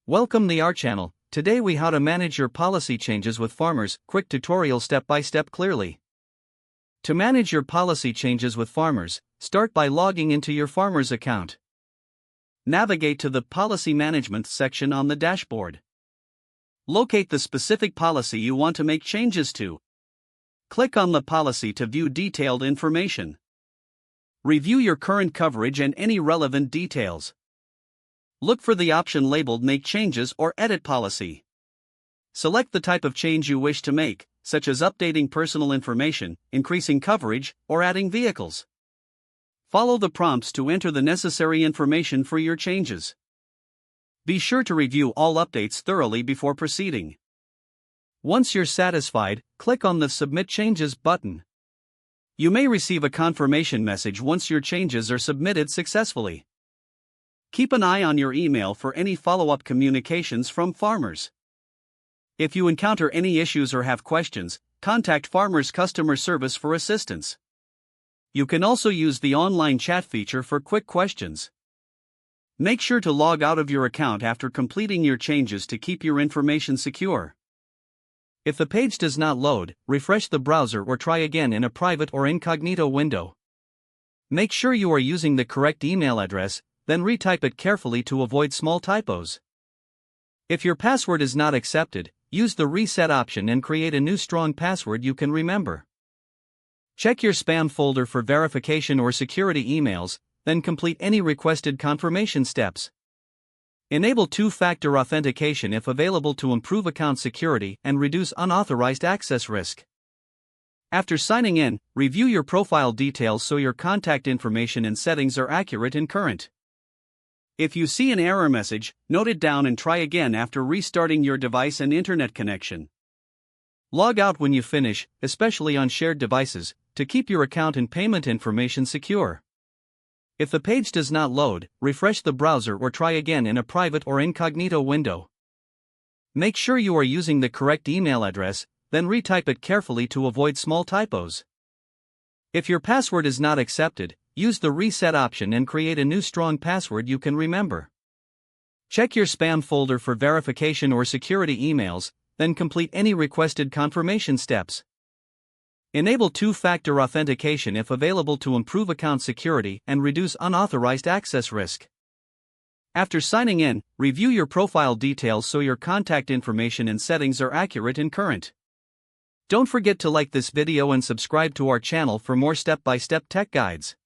Welcome to our channel. Today we how to manage your policy changes with farmers. Quick tutorial step by step clearly. To manage your policy changes with farmers, start by logging into your farmers account. Navigate to the Policy Management section on the dashboard. Locate the specific policy you want to make changes to. Click on the policy to view detailed information. Review your current coverage and any relevant details. Look for the option labeled Make Changes or Edit Policy. Select the type of change you wish to make, such as updating personal information, increasing coverage, or adding vehicles. Follow the prompts to enter the necessary information for your changes. Be sure to review all updates thoroughly before proceeding. Once you're satisfied, click on the Submit Changes button. You may receive a confirmation message once your changes are submitted successfully. Keep an eye on your email for any follow-up communications from farmers. If you encounter any issues or have questions, contact Farmers Customer Service for assistance. You can also use the online chat feature for quick questions. Make sure to log out of your account after completing your changes to keep your information secure. If the page does not load, refresh the browser or try again in a private or incognito window. Make sure you are using the correct email address, then retype it carefully to avoid small typos. If your password is not accepted, use the reset option and create a new strong password you can remember. Check your spam folder for verification or security emails, then complete any requested confirmation steps. Enable two-factor authentication if available to improve account security and reduce unauthorized access risk. After signing in, review your profile details so your contact information and settings are accurate and current. If you see an error message, note it down and try again after restarting your device and internet connection. Log out when you finish, especially on shared devices, to keep your account and payment information secure. If the page does not load, refresh the browser or try again in a private or incognito window. Make sure you are using the correct email address, then retype it carefully to avoid small typos. If your password is not accepted, use the reset option and create a new strong password you can remember. Check your spam folder for verification or security emails, then complete any requested confirmation steps. Enable two-factor authentication if available to improve account security and reduce unauthorized access risk. After signing in, review your profile details so your contact information and settings are accurate and current. Don't forget to like this video and subscribe to our channel for more step-by-step tech guides.